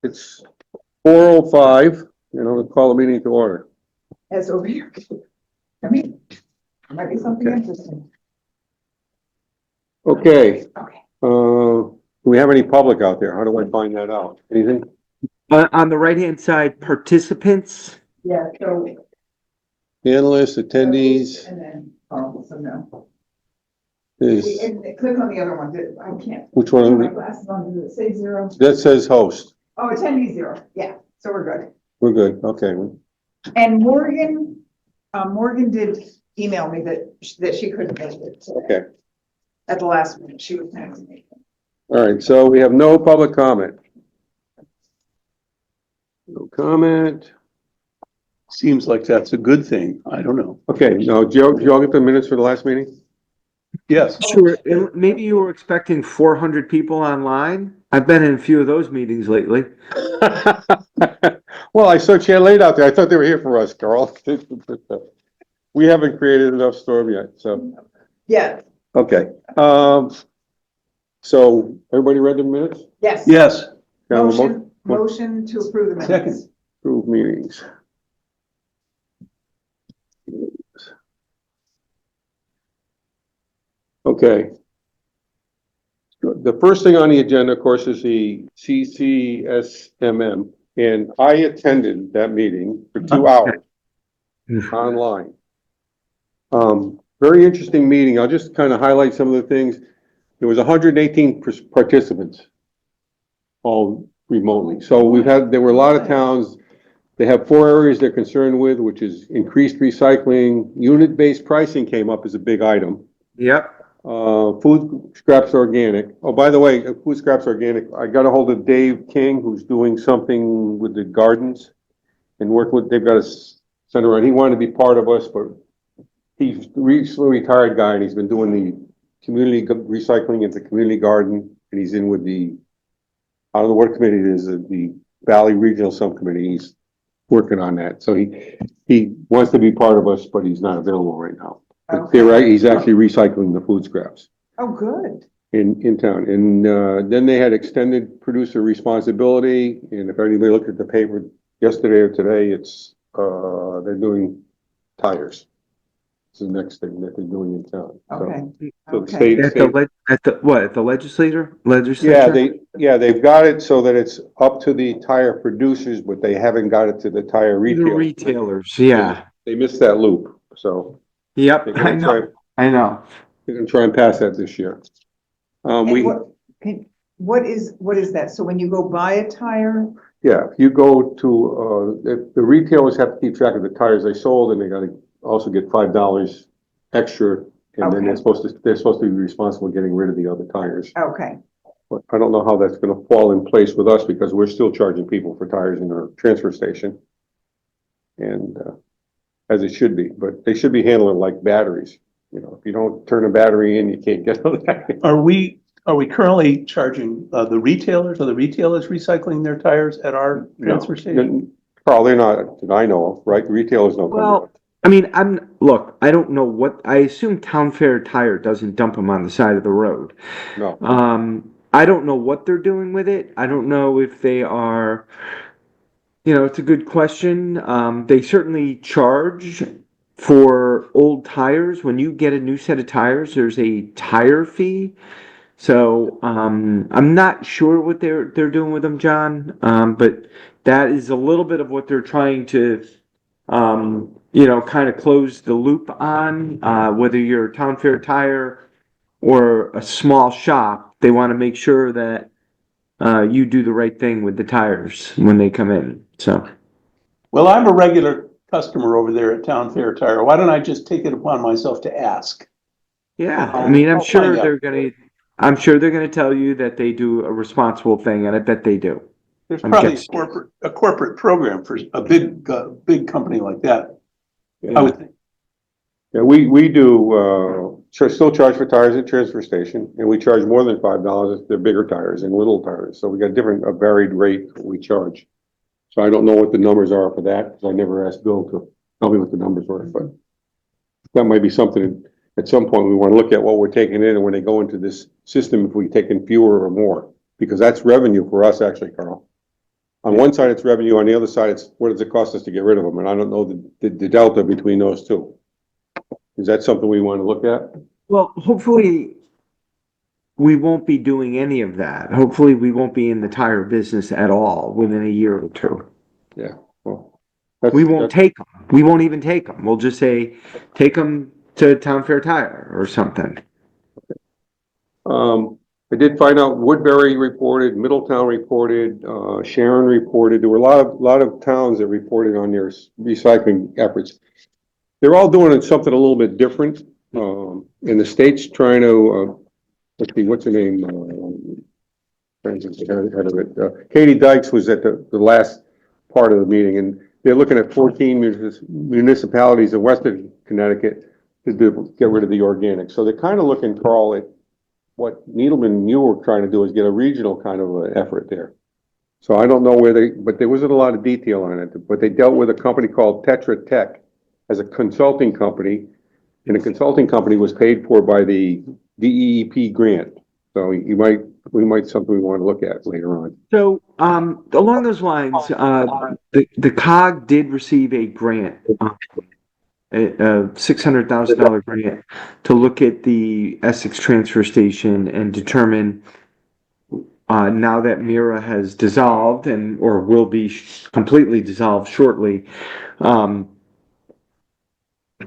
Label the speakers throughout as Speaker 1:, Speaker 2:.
Speaker 1: It's 4:05, and I'm gonna call the meeting to order.
Speaker 2: As over here. I mean, there might be something
Speaker 1: Okay.
Speaker 2: interesting.
Speaker 1: Okay,
Speaker 2: Okay.
Speaker 1: do we have any public out there? How do I find that out? Anything?
Speaker 3: On the right-hand side, participants,
Speaker 2: Yeah, so.
Speaker 1: Analysts, attendees,
Speaker 2: And then, so no.
Speaker 1: is,
Speaker 2: And click on the other one, I can't.
Speaker 1: which
Speaker 2: Put my
Speaker 1: one?
Speaker 2: glasses on, does it say 0?
Speaker 1: That says host.
Speaker 2: Oh, attendee 0, yeah, so we're good.
Speaker 1: We're good, okay.
Speaker 2: And Morgan did email me that she couldn't make it today.
Speaker 1: Okay,
Speaker 2: At the last minute, she was planning to make it.
Speaker 1: all right, so we have no public comment. No comment.
Speaker 4: Seems like that's a good thing. I don't know.
Speaker 1: Okay, now, Joe, did you all get the minutes for the last meeting?
Speaker 4: Yes.
Speaker 3: sure, and maybe you were expecting 400 people online. I've been in a few of those meetings lately.
Speaker 1: Well, I saw you laid out there. I thought they were here for us, Carl. We haven't created enough storm yet, so,
Speaker 2: Yeah,
Speaker 1: okay. So everybody read the minutes?
Speaker 2: yes.
Speaker 4: Yes.
Speaker 1: Can I have a
Speaker 2: Motion to approve the minutes.
Speaker 4: Second.
Speaker 1: Approve meetings. Okay. The first thing on the agenda, of course, is the CCSMM, and I attended that meeting for 2 hours online. Very interesting meeting. I'll just kind of highlight some of the things. There was 118 participants, all remotely. So there were a lot of towns. They have 4 areas they're concerned with, which is increased recycling. Unit-based pricing came up as a big item.
Speaker 3: Yep.
Speaker 1: Food scraps organic. Oh, by the way, food scraps organic. I got a hold of Dave King, who's doing something with the gardens and work with, they've got a center on. He wanted to be part of us, but he's recently retired guy and he's been doing the community recycling at the community garden. And he's in with the, I don't know what committee it is, the Valley Regional Subcommittee. He's working on that. So he wants to be part of us, but he's not available right now. But they're right, he's actually recycling the food scraps
Speaker 2: Oh, good.
Speaker 1: in town. And then they had extended producer responsibility. And if anybody looked at the paper yesterday or today, it's they're doing tires. It's the next thing that they're doing in town.
Speaker 2: Okay.
Speaker 1: So the
Speaker 2: Okay.
Speaker 1: state,
Speaker 3: At the legislature?
Speaker 1: yeah, they've got it so that it's up to the tire producers, but they haven't got it to the tire
Speaker 3: The
Speaker 1: retailers.
Speaker 3: retailers, yeah.
Speaker 1: They missed that loop, so
Speaker 3: Yep,
Speaker 1: they're
Speaker 3: I
Speaker 1: gonna try,
Speaker 3: know, I know.
Speaker 1: they're gonna try and pass that this year.
Speaker 2: And
Speaker 1: We,
Speaker 2: what is that? So when you go buy a tire,
Speaker 1: yeah, if you go to, the retailers have to keep track of the tires they sold, and they gotta also get $5 extra. And then they're
Speaker 2: Okay.
Speaker 1: supposed to be responsible for getting rid of the other tires.
Speaker 2: okay,
Speaker 1: But I don't know how that's gonna fall in place with us, because we're still charging people for tires in our transfer station. And, as it should be, but they should be handling like batteries. You know, if you don't turn a battery in, you can't get on that.
Speaker 4: Are we currently charging the retailers? Are the retailers recycling their tires at our transfer station?
Speaker 1: Carl, they're not, that I know of, right? The retailers don't come.
Speaker 3: Well, I mean, I don't know I assume Town Fair Tire doesn't dump them on the side of the road.
Speaker 1: No.
Speaker 3: I don't know what they're doing with it. I don't know if they are, it's a good question. They certainly charge for old tires. When you get a new set of tires, there's a tire fee. So, I'm not sure what they're doing with them, John. But that is a little bit of what they're trying to, kind of close the loop on, whether you're a Town Fair Tire or a small shop. They want to make sure that you do the right thing with the tires when they come in. So,
Speaker 4: Well, I'm a regular customer over there at Town Fair Tire. Why don't I just take it upon myself to ask?
Speaker 3: yeah, I mean,
Speaker 4: I'll find out.
Speaker 3: I'm sure they're gonna tell you that they do a responsible thing, and I bet they do.
Speaker 4: There's
Speaker 3: I'm
Speaker 4: probably
Speaker 3: guessing.
Speaker 4: a corporate program for a big company like that.
Speaker 1: Yeah.
Speaker 4: I would think.
Speaker 1: Yeah, we do, still charge for tires at transfer station, and we charge more than $5 if they're bigger tires and little tires. So we got a varied rate we charge. So I don't know what the numbers are for that, because I never asked Bill to tell me what the numbers were, but that might be something at some point we want to look at what we're taking in, and when they go into this system, if we take in fewer or more, because that's revenue for us actually, Carl. On one side, it's revenue, on the other side, it's what does it cost us to get rid of them? And I don't know the delta between those two. Is that something we want to look at?
Speaker 3: Well, hopefully we won't be doing any of that. Hopefully we won't be in the tire business at all within a year or two.
Speaker 1: Yeah, well.
Speaker 3: We won't take them. We won't even take them. We'll just say, take them to Town Fair Tire or something.
Speaker 1: I did find out Woodbury reported, Middletown reported, Sharon reported. There were a lot of towns that reported on their recycling efforts. They're all doing something a little bit different. And the state's trying to, let's see, what's her name? Head of it. Katie Dykes was at the last part of the meeting, and they're looking at 14 municipalities in Western Connecticut to get rid of the organic. So they're kind of looking, Carl, at what Needleman and you were trying to do is get a regional kind of an effort there. So I don't know but there wasn't a lot of detail on it, but they dealt with a company called Tetra Tech as a consulting company, and the consulting company was paid for by the DEEP grant. So we might something we want to look at later on.
Speaker 3: So, along those lines, the COG did receive a grant, a $600,000 grant to look at the Essex transfer station and determine, now that Mira has dissolved or will be completely dissolved shortly,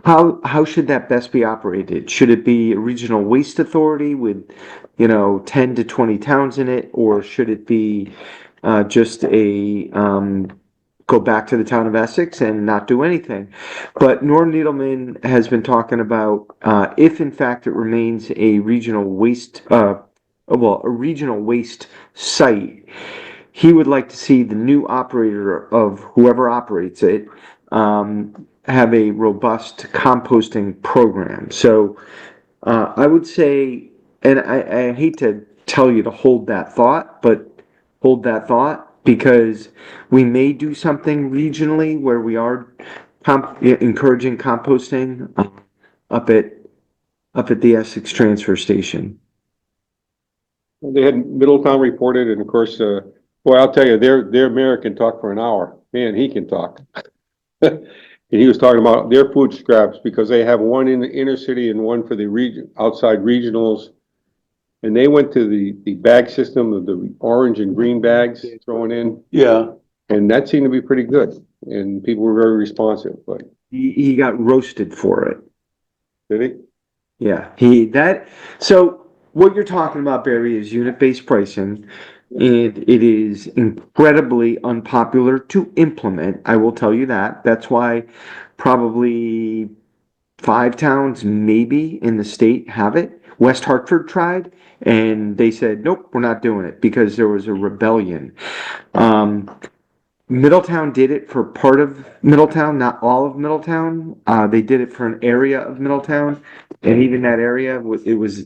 Speaker 3: how should that best be operated? Should it be a regional waste authority with, 10 to 20 towns in it, or should it be just go back to the town of Essex and not do anything? But Norm Needleman has been talking about, if in fact it remains a regional waste, a regional waste site, he would like to see the new operator of whoever operates it have a robust composting program. So I would say, and I hate to tell you to hold that thought, but hold that thought, because we may do something regionally where we are encouraging composting up at the Essex transfer station.
Speaker 1: They had Middletown reported, and of course, boy, I'll tell you, their mayor can talk for an hour. Man, he can talk. And he was talking about their food scraps because they have one in the inner city and one for the outside regionals. And they went to the bag system of the orange and green bags thrown in.
Speaker 4: Yeah.
Speaker 1: And that seemed to be pretty good. And people were very responsive, but.
Speaker 3: He got roasted for it.
Speaker 1: Did he?
Speaker 3: Yeah, so what you're talking about, Barry, is unit-based pricing, and it is incredibly unpopular to implement. I will tell you that. That's why probably 5 towns maybe in the state have it. West Hartford tried, and they said, nope, we're not doing it because there was a rebellion. Middletown did it for part of Middletown, not all of Middletown. They did it for an area of Middletown, and even that area,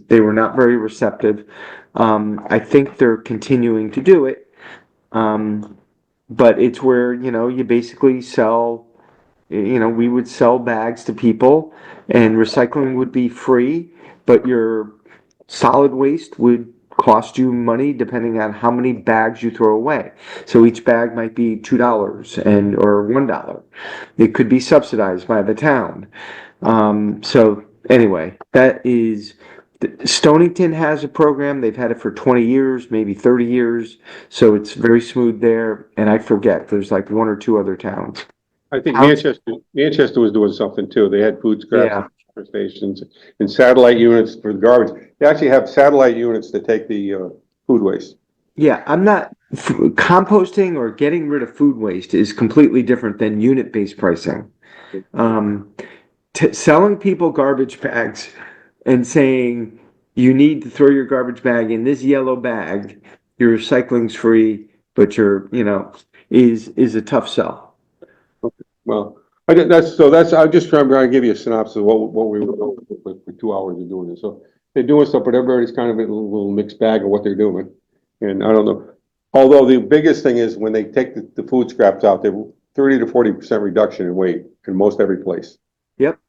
Speaker 3: they were not very receptive. I think they're continuing to do it, but it's where, you basically sell, we would sell bags to people, and recycling would be free, but your solid waste would cost you money depending on how many bags you throw away. So each bag might be $2 or $1. It could be subsidized by the town. So anyway, that is, Stonington has a program. They've had it for 20 years, maybe 30 years. So it's very smooth there. And I forget, there's like 1 or 2 other towns.
Speaker 1: I think Manchester was doing something too. They had food scraps stations and satellite units for the garbage. They actually have satellite units that take the food waste.
Speaker 3: Yeah, I'm not composting or getting rid of food waste is completely different than unit-based pricing. Selling people garbage bags and saying you need to throw your garbage bag in this yellow bag, your recycling's free, but is a tough sell.
Speaker 1: Well, I'm just trying to give you a synopsis of what we were doing for 2 hours of doing this. So they're doing stuff, but everybody's kind of in a little mixed bag of what they're doing. And I don't know. Although the biggest thing is when they take the food scraps out, they're 30 to 40% reduction in weight in most every place.
Speaker 3: Yep.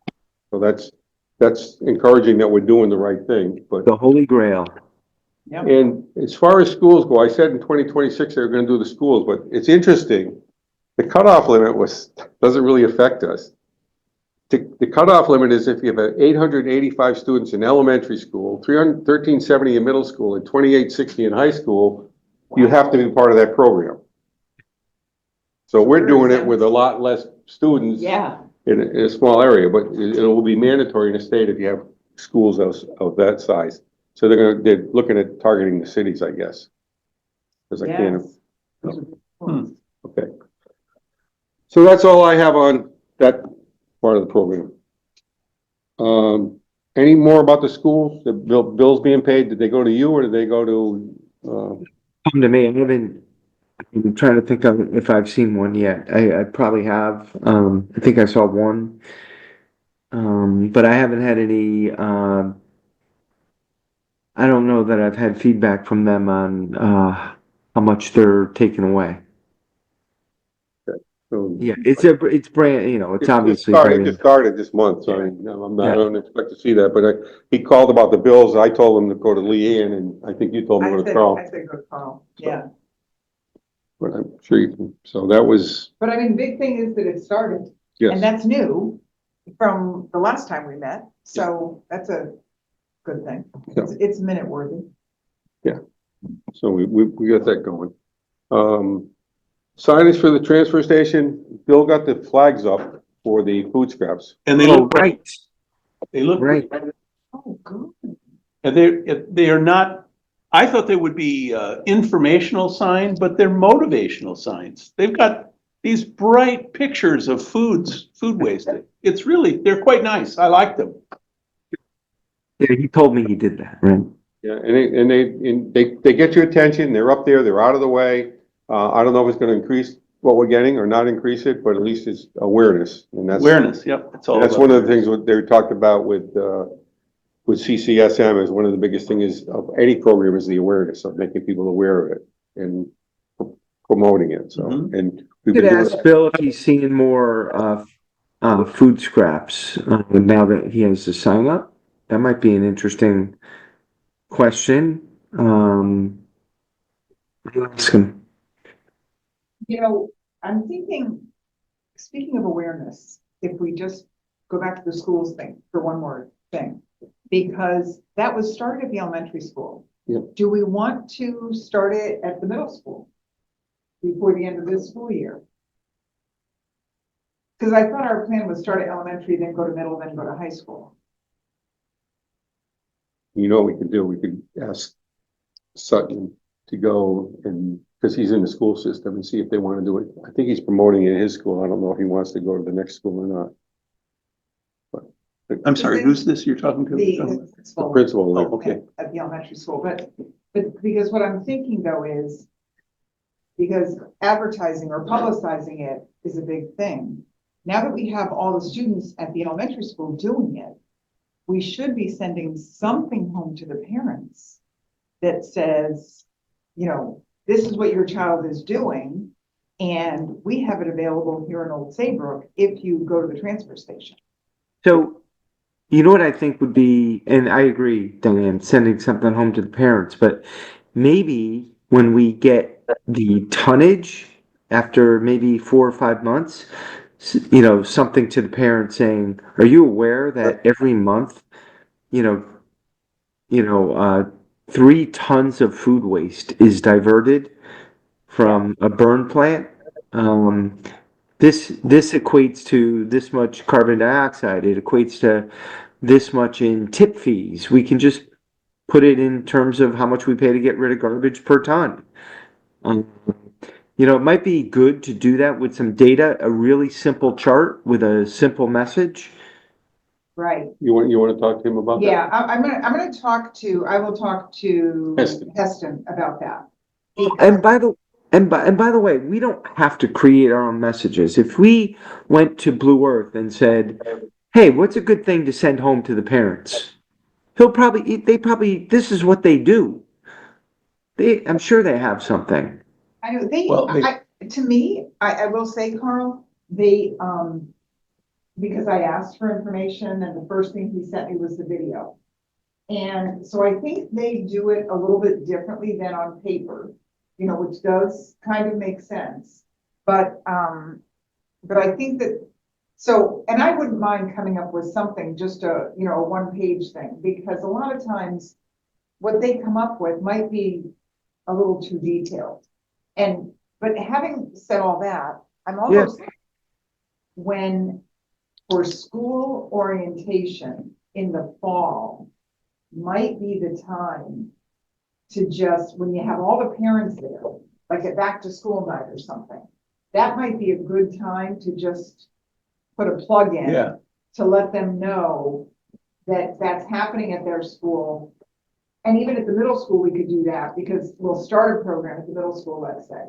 Speaker 1: So that's encouraging that we're doing the right thing, but
Speaker 3: The Holy Grail.
Speaker 2: Yep.
Speaker 1: And as far as schools go, I said in 2026 they were gonna do the schools, but it's interesting. The cutoff limit doesn't really affect us. The cutoff limit is if you have 885 students in elementary school, 1370 in middle school, and 2860 in high school, you have to be part of that program. So we're doing it with a lot less students
Speaker 2: Yeah,
Speaker 1: in a small area, but it will be mandatory in the state if you have schools of that size. So they're looking at targeting the cities, I guess. Because I can't,
Speaker 2: yes.
Speaker 1: okay. So that's all I have on that part of the program. Any more about the schools, the bills being paid? Did they go to you or did they go to,
Speaker 3: Come to me. I'm trying to think of if I've seen one yet. I probably have. I think I saw one. But I haven't had any, I don't know that I've had feedback from them on, how much they're taking away.
Speaker 1: so?
Speaker 3: Yeah, it's brand, it's obviously
Speaker 1: It
Speaker 3: very,
Speaker 1: just started this month, so I mean, I
Speaker 3: Yeah.
Speaker 1: don't expect to see that, but he called about the bills. I told him to go to Leanne and I think you told me to go to Carl.
Speaker 2: I said go to Carl, yeah.
Speaker 1: But I'm sure you can, so that was,
Speaker 2: But I mean, the big thing is that it started, and
Speaker 1: yes,
Speaker 2: that's new from the last time we met, so that's a good thing.
Speaker 1: Yeah.
Speaker 2: It's minute worthy.
Speaker 1: so we got that going. Signage for the transfer station, Bill got the flags up for the food scraps.
Speaker 4: And they
Speaker 3: oh,
Speaker 4: look,
Speaker 3: right,
Speaker 4: they look,
Speaker 3: right.
Speaker 2: Oh, good.
Speaker 4: and they are not, I thought they would be informational signs, but they're motivational signs. They've got these bright pictures of food waste. It's really, they're quite nice. I like them.
Speaker 3: Yeah, he told me he did that, right?
Speaker 1: Yeah, and they get your attention, they're up there, they're out of the way. I don't know if it's gonna increase what we're getting or not increase it, but at least it's awareness, and that's.
Speaker 4: Awareness, yep, it's all
Speaker 1: And that's
Speaker 4: about
Speaker 1: one of the things
Speaker 4: awareness.
Speaker 1: what they talked about with CCSM is one of the biggest things of any program is the awareness of making people aware of it and promoting it, so,
Speaker 4: Mhm.
Speaker 1: and
Speaker 3: You
Speaker 1: we've
Speaker 3: could
Speaker 1: been doing
Speaker 3: ask
Speaker 1: it.
Speaker 3: Bill if he's seeing more, food scraps, now that he has the sign up. That might be an interesting question. I'll ask him.
Speaker 2: You know, I'm thinking, speaking of awareness, if we just go back to the schools thing for one more thing, because that was started at the elementary school.
Speaker 1: Yep.
Speaker 2: Do we want to start it at the middle school before the end of this school year? Because I thought our plan was start at elementary, then go to middle, then go to high school.
Speaker 1: You know what we could do, we could ask Sutton to go and, because he's in the school system, and see if they want to do it. I think he's promoting it in his school, I don't know if he wants to go to the next school or not.
Speaker 4: I'm sorry, who's this you're talking to?
Speaker 2: The
Speaker 1: The
Speaker 2: principal.
Speaker 1: principal,
Speaker 4: Oh, okay.
Speaker 2: At the elementary school, but because what I'm thinking though is, because advertising or publicizing it is a big thing. Now that we have all the students at the elementary school doing it, we should be sending something home to the parents that says, this is what your child is doing, and we have it available here in Old Saybrook if you go to the transfer station.
Speaker 3: So, you know what I think would be, and I agree, Diane, sending something home to the parents, but maybe when we get the tonnage after maybe 4 or 5 months, something to the parents saying, are you aware that every month, you know, 3 tons of food waste is diverted from a burn plant? This equates to this much carbon dioxide. It equates to this much in tip fees. We can just put it in terms of how much we pay to get rid of garbage per ton. It might be good to do that with some data, a really simple chart with a simple message.
Speaker 2: Right.
Speaker 1: You want to talk to him about that?
Speaker 2: Yeah, I will talk to Heston about that.
Speaker 3: And by the way, we don't have to create our own messages. If we went to Blue Earth and said, "Hey, what's a good thing to send home to the parents?" This is what they do. I'm sure they have something.
Speaker 2: I know to me, I will say, Carl, because I asked for information and the first thing he sent me was the video. And so I think they do it a little bit differently than on paper, you know, which does kind of make sense. But I think that, so, and I wouldn't mind coming up with something, just a, you know, a one-page thing, because a lot of times what they come up with might be a little too detailed. And, but having said all that, I'm almost, when, for school orientation in the fall, might be the time to just, when you have all the parents there, like at back to school night or something, that might be a good time to just put a plug in
Speaker 4: Yeah.
Speaker 2: to let them know that that's happening at their school. And even at the middle school, we could do that because we'll start a program at the middle school, let's say.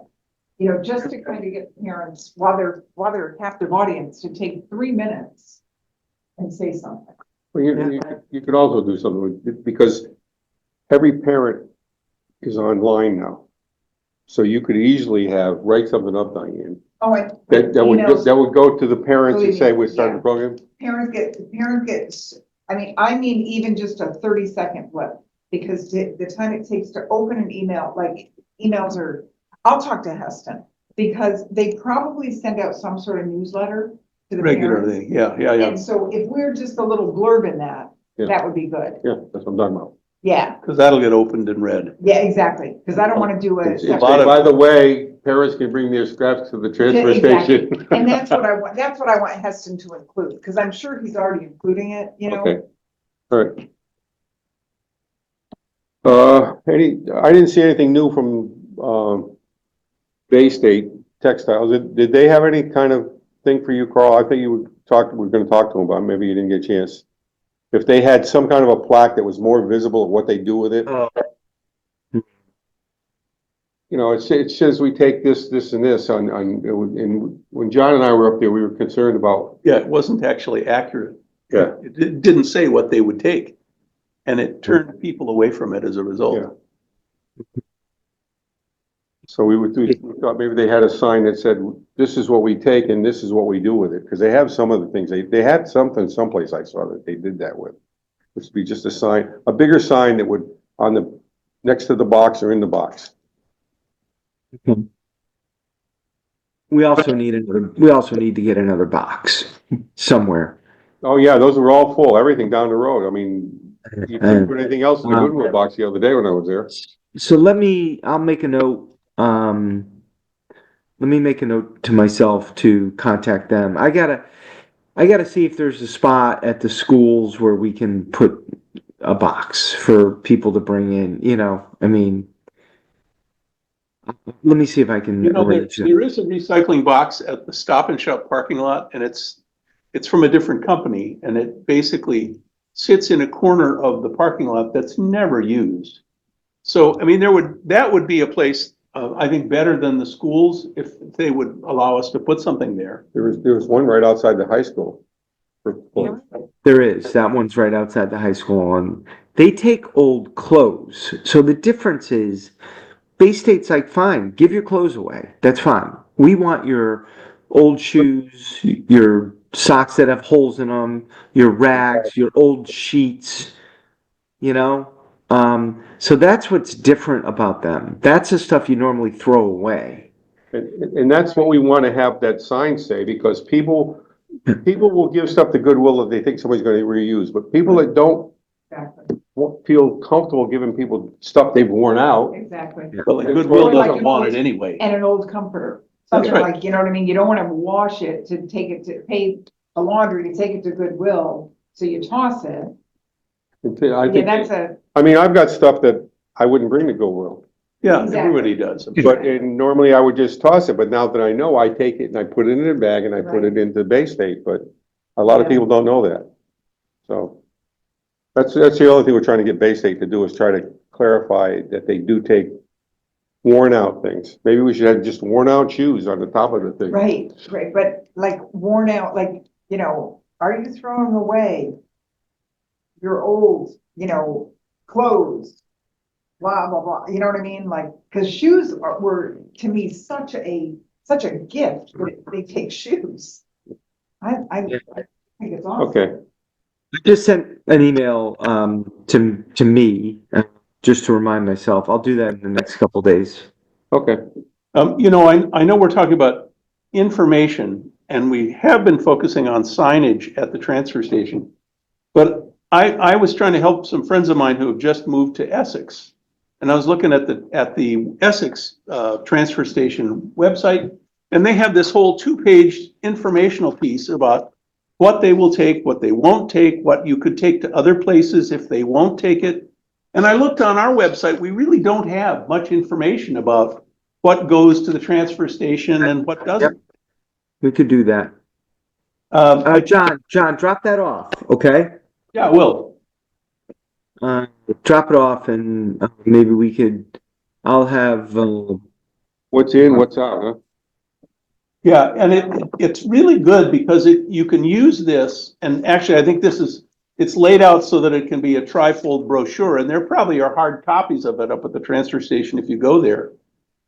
Speaker 2: You know, just to kind of get parents, while they're a captive audience, to take 3 minutes and say something.
Speaker 1: Well, you could also do something with, because every parent is online now. So you could easily write something up, Diane.
Speaker 2: Oh, and
Speaker 1: That would go to the parents and
Speaker 2: Believe
Speaker 1: say,
Speaker 2: me,
Speaker 1: we're starting
Speaker 2: yeah.
Speaker 1: the program.
Speaker 2: parents get, I mean, even just a 30-second blip, because the time it takes to open an email, like emails are, I'll talk to Heston, because they probably send out some sort of newsletter to the parents.
Speaker 4: Regularly, yeah.
Speaker 2: And so if we're just a little blurb in that,
Speaker 1: Yeah.
Speaker 2: that would be good.
Speaker 1: Yeah, that's what I'm talking about.
Speaker 2: Yeah,
Speaker 4: Because that'll get opened and read.
Speaker 2: yeah, exactly, because I don't want to do a.
Speaker 1: It's,
Speaker 2: separate-
Speaker 4: lot of-
Speaker 1: by the way, parents can bring their scraps to the transfer
Speaker 2: Exactly.
Speaker 1: station.
Speaker 2: And that's what I want Heston to include, because I'm sure he's already including it, you know?
Speaker 1: Okay, all right. I didn't see anything new from, Bay State Textiles. Did they have any kind of thing for you, Carl? I think you were gonna talk to them about, maybe you didn't get a chance. If they had some kind of a plaque that was more visible of what they do with it. You know, it says we take this, and this and when John and I were up there, we were concerned about.
Speaker 4: Yeah, it wasn't actually accurate.
Speaker 1: Yeah.
Speaker 4: It didn't say what they would take. And it turned people away from it as a result.
Speaker 1: Yeah. So we thought maybe they had a sign that said, this is what we take and this is what we do with it, because they have some of the things, they had something someplace I saw that they did that with. Which would be just a sign, a bigger sign that would, next to the box or in the box.
Speaker 3: We also need to get another box somewhere.
Speaker 1: Oh, yeah, those were all full, everything down the road. I mean, you couldn't put anything else in the Goodwill box the other day when I was there.
Speaker 3: So I'll make a note, let me make a note to myself to contact them. I gotta see if there's a spot at the schools where we can put a box for people to bring in, you know, I mean, let me see if I can
Speaker 4: You know,
Speaker 3: arrange that.
Speaker 4: there is a recycling box at the Stop and Shop parking lot, and it's from a different company, and it basically sits in a corner of the parking lot that's never used. So, I mean, that would be a place, I think, better than the schools if they would allow us to put something there.
Speaker 1: There was one right outside the high school.
Speaker 3: There is, that one's right outside the high school, and they take old clothes. So the difference is, Bay State's like, fine, give your clothes away. That's fine. We want your old shoes, your socks that have holes in them, your rags, your old sheets, you know? So that's what's different about them. That's the stuff you normally throw away.
Speaker 1: And that's what we want to have that sign say, because people will give stuff to Goodwill if they think somebody's going to reuse, but people that don't
Speaker 2: Exactly,
Speaker 1: won't feel comfortable giving people stuff they've worn out.
Speaker 2: exactly.
Speaker 4: Well, the
Speaker 1: That's
Speaker 4: Goodwill
Speaker 1: what-
Speaker 4: doesn't want it anyway.
Speaker 2: And an old comforter,
Speaker 4: That's
Speaker 2: something
Speaker 4: right.
Speaker 2: like, you know what I mean? You don't want to wash it to take it to pay the laundry to take it to Goodwill, so you toss it.
Speaker 1: I mean, I've got stuff that I wouldn't bring to Goodwill,
Speaker 4: Yeah,
Speaker 2: Exactly.
Speaker 4: everybody does.
Speaker 1: and normally I would just toss it, but now that I know, I take it and I put it in a bag and I put it into Bay State, but a lot of
Speaker 2: Yeah.
Speaker 1: people don't know that. So that's the only thing we're trying to get Bay State to do, is try to clarify that they do take worn out things. Maybe we should have just worn out shoes on the top of the thing.
Speaker 2: Right, but like worn out, like, you know, are you throwing away your old, you know, clothes? Blah, blah, blah, you know what I mean? Like, because shoes were, to me, such a gift, they take shoes. I think it's awesome.
Speaker 1: Okay.
Speaker 3: I just sent an email, to me, just to remind myself. I'll do that in the next couple days.
Speaker 1: Okay,
Speaker 4: I know we're talking about information and we have been focusing on signage at the transfer station. But I was trying to help some friends of mine who have just moved to Essex. And I was looking at the Essex, transfer station website, and they have this whole two-page informational piece about what they will take, what they won't take, what you could take to other places if they won't take it. And I looked on our website, we really don't have much information about what goes to the transfer station and what doesn't.
Speaker 3: We could do that. John, drop that off, okay?
Speaker 4: Yeah, Will.
Speaker 3: Drop it off and maybe we could, I'll have,
Speaker 1: what's in, what's out, huh?
Speaker 4: Yeah, and it's really good because you can use this, and actually, I think it's laid out so that it can be a trifold brochure, and there probably are hard copies of it up at the transfer station if you go there.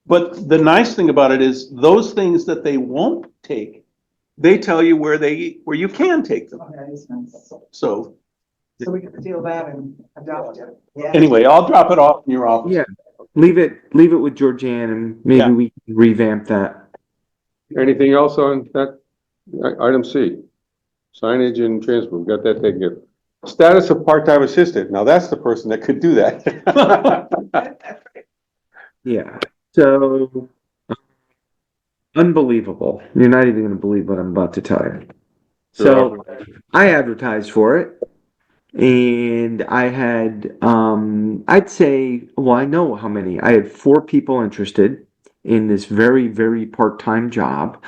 Speaker 4: But the nice thing about it is those things that they won't take, they tell you where you can take them.
Speaker 2: Oh, that is nice.
Speaker 4: So
Speaker 2: So we can steal that and adopt it. Yeah.
Speaker 4: anyway, I'll drop it off in your office.
Speaker 3: yeah, leave it with Georgianne and maybe
Speaker 4: Yeah.
Speaker 3: we can revamp that.
Speaker 1: Anything else on that? Item C, signage and transport, we got that taken care of. Status of part-time assistant, now that's the person that could do that.
Speaker 3: Yeah, so unbelievable. You're not even gonna believe what I'm about to tell you. So I advertised for it and I had, I'd say, well, I know how many. I had 4 people interested in this very, very part-time job.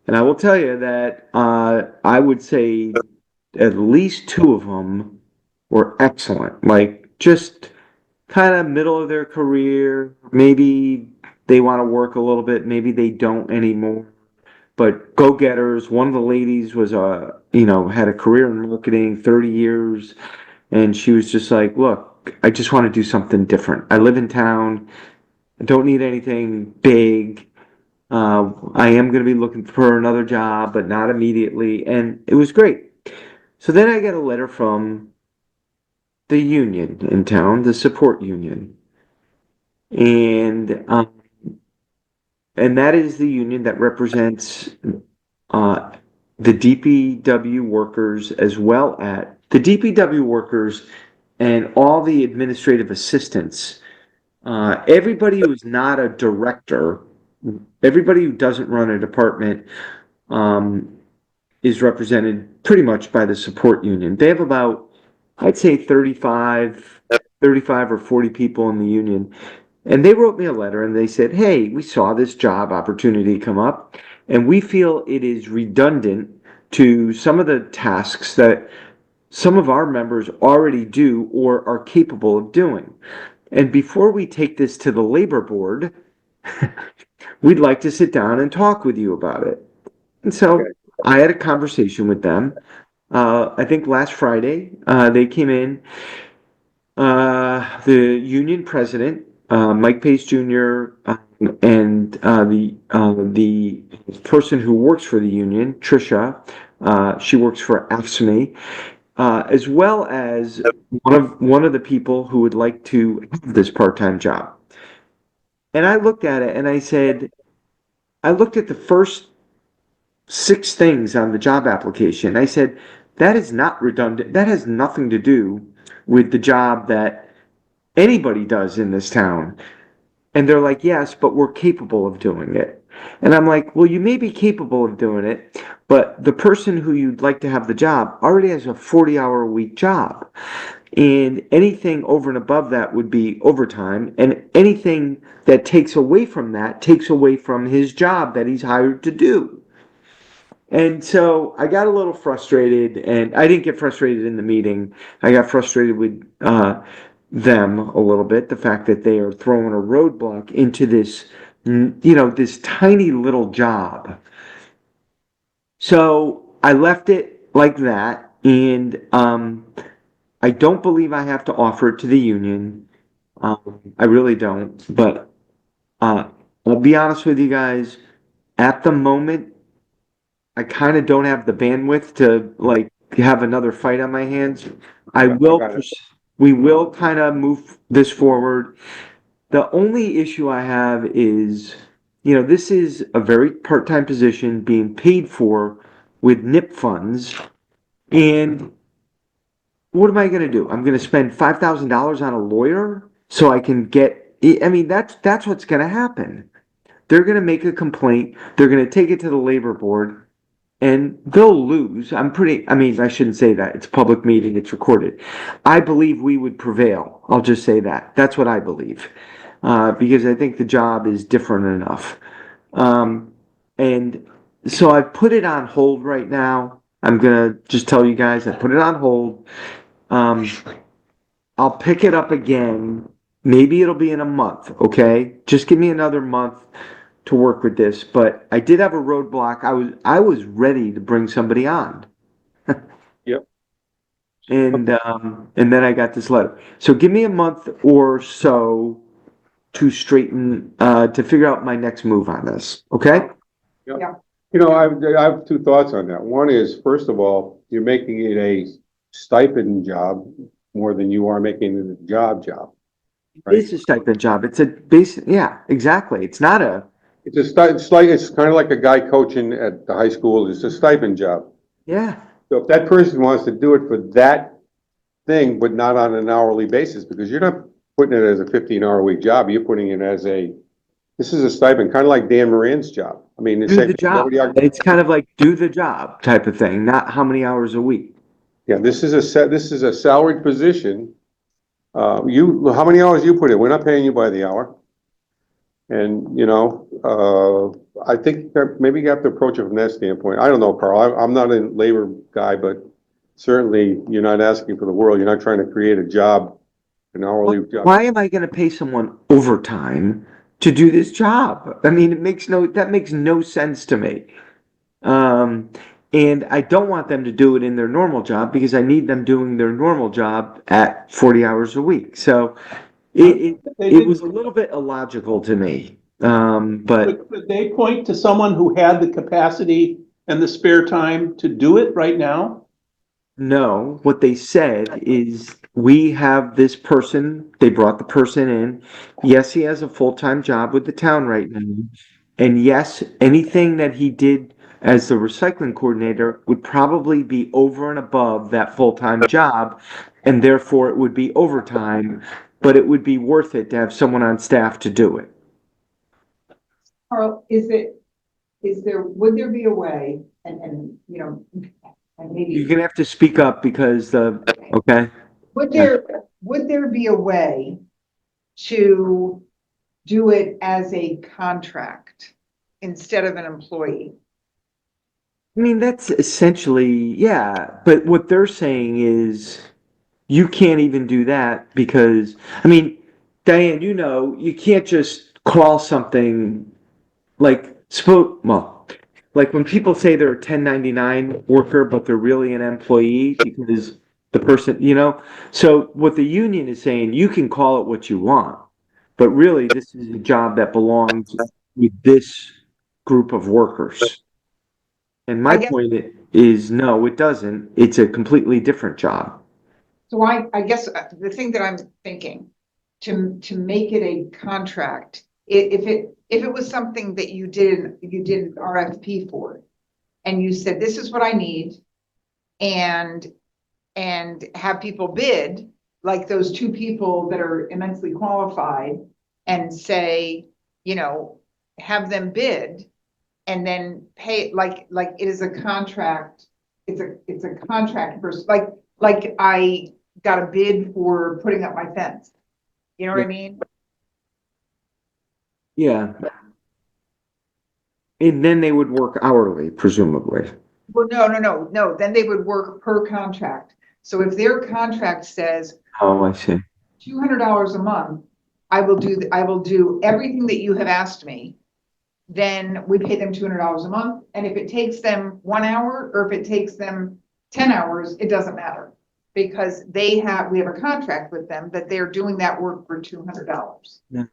Speaker 3: And I will tell you that, I would say at least 2 of them were excellent, like just kind of middle of their career. Maybe they want to work a little bit, maybe they don't anymore. But go-getters. One of the ladies was had a career in marketing, 30 years, and she was just like, "Look, I just want to do something different. I live in town. I don't need anything big. I am going to be looking for another job, but not immediately." And it was great. So then I get a letter from the union in town, the support union. And that is the union that represents uh, the DPW workers as well at the DPW workers and all the administrative assistants. Everybody who is not a director, everybody who doesn't run a department, um, is represented pretty much by the support union. They have about, I'd say 35 or 40 people in the union. And they wrote me a letter and they said, "Hey, we saw this job opportunity come up and we feel it is redundant to some of the tasks that some of our members already do or are capable of doing. And before we take this to the labor board, we'd like to sit down and talk with you about it." And so I had a conversation with them. I think last Friday, they came in. The union president, Mike Pace Jr., and the person who works for the union, Trisha, she works for AFSCME, as well as one of the people who would like to have this part-time job. And I looked at it and I looked at the first 6 things on the job application. I said, that is not redundant. That has nothing to do with the job that anybody does in this town. And they're like, "Yes, but we're capable of doing it." And I'm like, "Well, you may be capable of doing it, but the person who you'd like to have the job already has a 40-hour-a-week job. And anything over and above that would be overtime. And anything that takes away from that takes away from his job that he's hired to do." And so I got a little frustrated, and I didn't get frustrated in the meeting. I got frustrated with them a little bit, the fact that they are throwing a roadblock into this, this tiny little job. So I left it like that, and I don't believe I have to offer it to the union. I really don't, but I'll be honest with you guys. At the moment, I kind of don't have the bandwidth to have another fight on my hands. I
Speaker 1: Yeah, I
Speaker 3: will,
Speaker 1: got it.
Speaker 3: we will kind of move this forward. The only issue I have is, this is a very part-time position being paid for with NIP funds. And what am I gonna do? I'm gonna spend $5,000 on a lawyer so I can get, I mean, that's what's gonna happen. They're gonna make a complaint, they're gonna take it to the labor board, and they'll lose. I mean, I shouldn't say that. It's a public meeting, it's recorded. I believe we would prevail. I'll just say that. That's what I believe. Because I think the job is different enough. Um, and so I've put it on hold right now. I'm gonna just tell you guys, I put it on hold. Um, I'll pick it up again. Maybe it'll be in a month, okay? Just give me another month to work with this, but I did have a roadblock. I was ready to bring somebody on.
Speaker 1: Yep.
Speaker 3: And then I got this letter. So give me a month or so to to figure out my next move on this, okay?
Speaker 2: Yeah.
Speaker 1: You know, I have two thoughts on that. One is, first of all, you're making it a stipend job more than you are making it a job, right?
Speaker 3: It's a stipend job. It's a basic, yeah, exactly. It's not a,
Speaker 1: It's kind of like a guy coaching at the high school. It's a stipend job.
Speaker 3: yeah,
Speaker 1: So if that person wants to do it for that thing, but not on an hourly basis, because you're not putting it as a 15-hour-a-week job, you're putting it as this is a stipend, kind of like Dan Moran's job. I mean, the
Speaker 3: do
Speaker 1: same,
Speaker 3: the job.
Speaker 1: nobody,
Speaker 3: It's kind of like do the job type of thing, not how many hours a week.
Speaker 1: yeah, this is a salaried position. How many hours you put in? We're not paying you by the hour. And, I think that maybe you have to approach it from that standpoint. I don't know, Carl, I'm not a labor guy, but certainly you're not asking for the world. You're not trying to create a job, an hourly job.
Speaker 3: Why am I going to pay someone overtime to do this job? I mean, that makes no sense to me. Um, and I don't want them to do it in their normal job because I need them doing their normal job at 40 hours a week. So
Speaker 4: They
Speaker 3: it
Speaker 4: did,
Speaker 3: was a little bit illogical to me. But
Speaker 4: could they point to someone who had the capacity and the spare time to do it right now?
Speaker 3: no, what they said is we have this person, they brought the person in. Yes, he has a full-time job with the town right now. And yes, anything that he did as the recycling coordinator would probably be over and above that full-time job, and therefore it would be overtime, but it would be worth it to have someone on staff to do it.
Speaker 2: Carl, would there be a way, and maybe,
Speaker 3: You're gonna have to speak up because okay?
Speaker 2: would there be a way to do it as a contract instead of an employee?
Speaker 3: I mean, that's essentially, yeah, but what they're saying is you can't even do that because, I mean, Diane, you can't just call something well, like when people say they're a 1099 worker, but they're really an employee because the person, so what the union is saying, you can call it what you want, but really this is a job that belongs with this group of workers. And
Speaker 2: I
Speaker 3: my
Speaker 2: guess,
Speaker 3: point is, no, it doesn't. It's a completely different job.
Speaker 2: so I guess the thing that I'm thinking, to make it a contract, if it was something that you did an RFP for, and you said, this is what I need, and have people bid, like those two people that are immensely qualified, and say, have them bid, and then pay, like it is a contract. It's a contract versus, like I got a bid for putting up my fence. You know what I mean?
Speaker 3: Yeah. And then they would work hourly, presumably.
Speaker 2: Well, no. Then they would work per contract. So if their contract says
Speaker 3: Oh, I see.
Speaker 2: $200 a month, I will do everything that you have asked me. Then we pay them $200 a month. And if it takes them 1 hour or if it takes them 10 hours, it doesn't matter, because we have a contract with them that they're doing that work for $200.
Speaker 3: Yeah.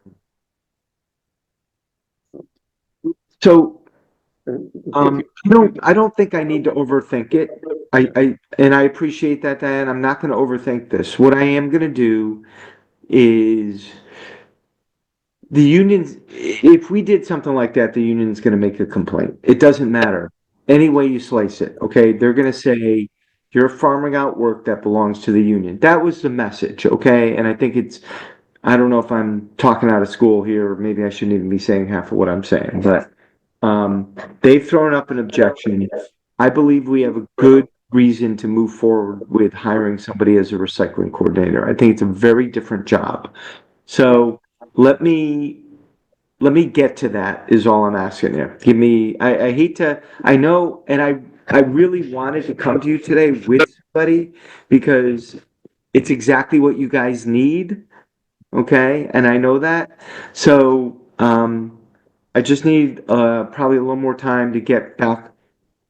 Speaker 3: So, I don't think I need to overthink it. And I appreciate that, Diane. I'm not gonna overthink this. What I am gonna do is the unions, if we did something like that, the union's gonna make a complaint. It doesn't matter. Any way you slice it, okay? They're gonna say, you're farming out work that belongs to the union. That was the message, okay? And I think I don't know if I'm talking out of school here, or maybe I shouldn't even be saying half of what I'm saying, but they've thrown up an objection. I believe we have a good reason to move forward with hiring somebody as a recycling coordinator. I think it's a very different job. So let me get to that is all I'm asking you. Give me, I hate to, I know, and I really wanted to come to you today with somebody because it's exactly what you guys need. Okay, and I know that. So, I just need, probably a little more time to get back.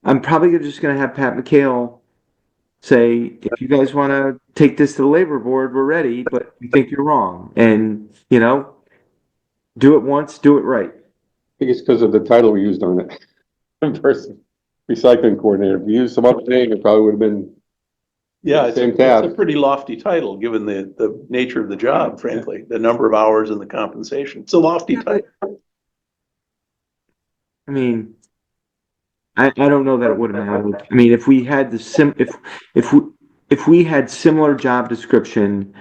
Speaker 3: I'm probably just gonna have Pat McHale say, if you guys wanna take this to the labor board, we're ready, but we think you're wrong. And, do it once, do it right.
Speaker 1: I think it's because of the title we used on it. Person, recycling coordinator. If we used some other name, it probably would have been,
Speaker 4: Yeah,
Speaker 1: Same
Speaker 4: it's a
Speaker 1: task.
Speaker 4: pretty lofty title, given the nature of the job, frankly, the number of hours and the compensation. It's a lofty title.
Speaker 3: I mean, I don't know that it would have mattered. I mean, if we had if we had similar job description,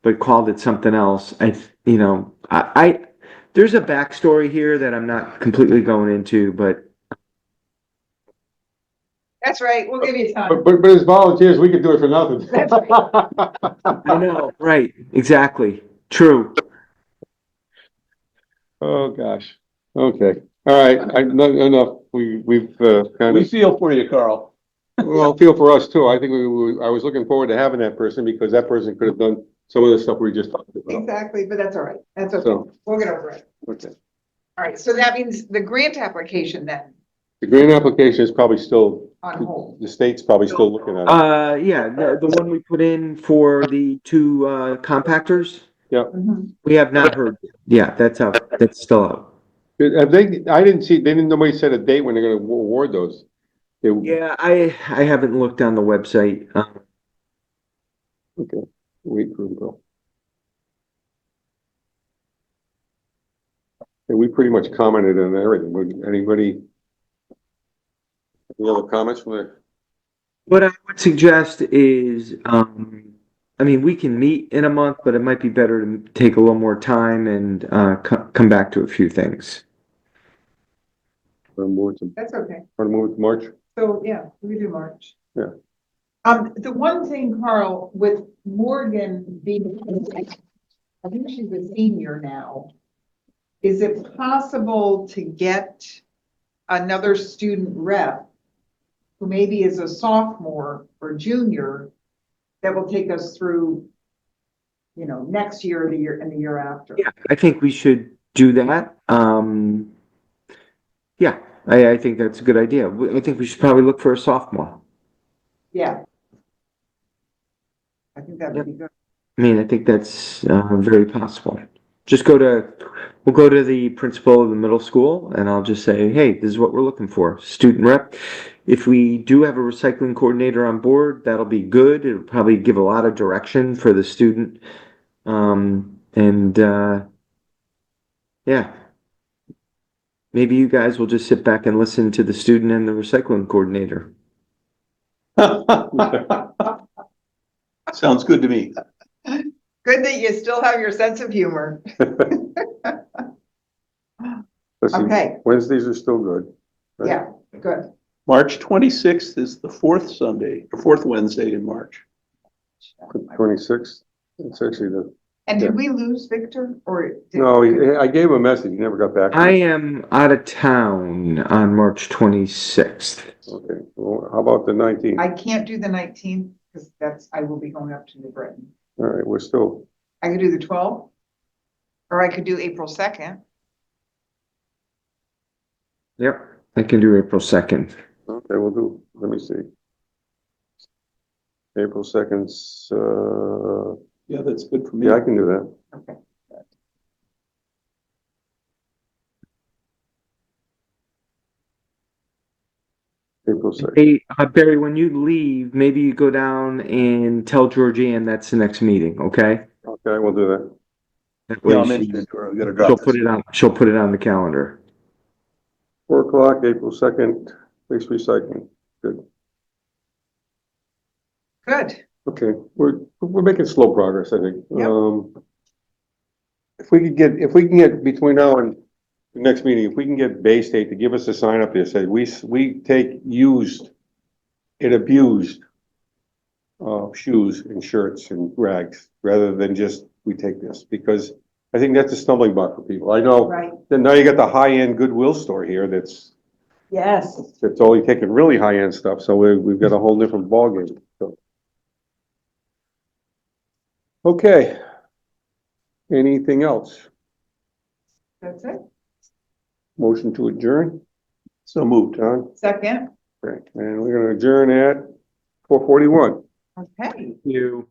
Speaker 3: but called it something else, there's a backstory here that I'm not completely going into, but
Speaker 2: That's right, we'll give you time.
Speaker 1: but as volunteers, we could do it for nothing.
Speaker 2: That's
Speaker 3: I know, right, exactly, true.
Speaker 1: Oh, gosh. Okay. All right. Enough. We've kind
Speaker 4: We
Speaker 1: of,
Speaker 4: feel for you, Carl.
Speaker 1: well, feel for us too. I think I was looking forward to having that person because that person could have done some of the stuff we just talked about.
Speaker 2: Exactly, but that's all right, that's okay,
Speaker 1: So,
Speaker 2: we'll get over it.
Speaker 1: okay.
Speaker 2: All right, so that means the grant application then
Speaker 1: The grant application is probably still,
Speaker 2: on hold.
Speaker 1: the state's probably still looking at it.
Speaker 3: Yeah, the one we put in for the two compactors,
Speaker 2: Mhm.
Speaker 3: we have not heard. Yeah, that's out. That's still out.
Speaker 1: Have they, I didn't see, nobody set a date when they're gonna award those.
Speaker 3: Yeah, I haven't looked on the website.
Speaker 1: Okay, wait for them. And we pretty much commented on everything. Would anybody? Any other comments from the?
Speaker 3: What I would suggest is, I mean, we can meet in a month, but it might be better to take a little more time and come back to a few things.
Speaker 2: That's okay,
Speaker 1: Want to move it to March?
Speaker 2: so, yeah, we do March.
Speaker 1: Yeah.
Speaker 2: The one thing, Carl, with Morgan being, I think she's a senior now. Is it possible to get another student rep who maybe is a sophomore or junior that will take us through, next year, the year, and the year after?
Speaker 3: Yeah, I think we should do that. Yeah, I think that's a good idea. I think we should probably look for a sophomore.
Speaker 2: Yeah. I think that would be good.
Speaker 3: I mean, I think that's very possible. We'll go to the principal of the middle school and I'll just say, hey, this is what we're looking for, student rep. If we do have a recycling coordinator on board, that'll be good. It'll probably give a lot of direction for the student. Yeah, maybe you guys will just sit back and listen to the student and the recycling coordinator.
Speaker 4: Sounds good to me.
Speaker 2: Good that you still have your sense of humor.
Speaker 1: Let's see,
Speaker 2: Okay,
Speaker 1: Wednesdays are still good. right?
Speaker 2: yeah, good.
Speaker 4: March 26th is the fourth Wednesday in March.
Speaker 1: 26th, it's actually the,
Speaker 2: And did we lose Victor or?
Speaker 1: no, I gave him a message, he never got back. to
Speaker 3: I
Speaker 1: me.
Speaker 3: am out of town on March 26th.
Speaker 1: Okay, well, how about the 19th?
Speaker 2: I can't do the 19th because I will be going up to New Britain.
Speaker 1: All right, we're still,
Speaker 2: I could do the 12th, or I could do April 2nd.
Speaker 3: Yep, I can do April 2nd.
Speaker 1: okay, we'll do, let me see. April 2nd's,
Speaker 4: Yeah, that's good for me.
Speaker 1: yeah, I can do that.
Speaker 2: Okay.
Speaker 1: April 6th.
Speaker 3: Hey, Barry, when you leave, maybe you go down and tell Georgianne that's the next meeting, okay?
Speaker 1: Okay, we'll do that.
Speaker 3: That
Speaker 5: Yeah,
Speaker 3: way
Speaker 5: I'll
Speaker 3: she,
Speaker 5: mention it to her. We gotta
Speaker 3: she'll
Speaker 5: drop
Speaker 3: put
Speaker 5: this.
Speaker 3: it on, she'll put it on the calendar.
Speaker 1: 4 o'clock, April 2nd, waste recycling. Good.
Speaker 2: Good.
Speaker 1: Okay, we're making slow progress, I think.
Speaker 2: Yep.
Speaker 1: If we can get between now and the next meeting, if we can get Bay State to give us a sign up there, say, we take used and abused shoes and shirts and rags, rather than just, we take this, because I think that's a stumbling block for people. I know,
Speaker 2: Right.
Speaker 1: then now you got the high-end Goodwill store here that's
Speaker 2: Yes.
Speaker 1: only taking really high-end stuff, so we've got a whole different ballgame, so. Okay. Anything else?
Speaker 2: That's it.
Speaker 1: Motion to adjourn?
Speaker 5: So moved.
Speaker 1: John?
Speaker 2: Second.
Speaker 1: Great. And we're gonna adjourn at 4:41.
Speaker 2: Okay.
Speaker 3: You.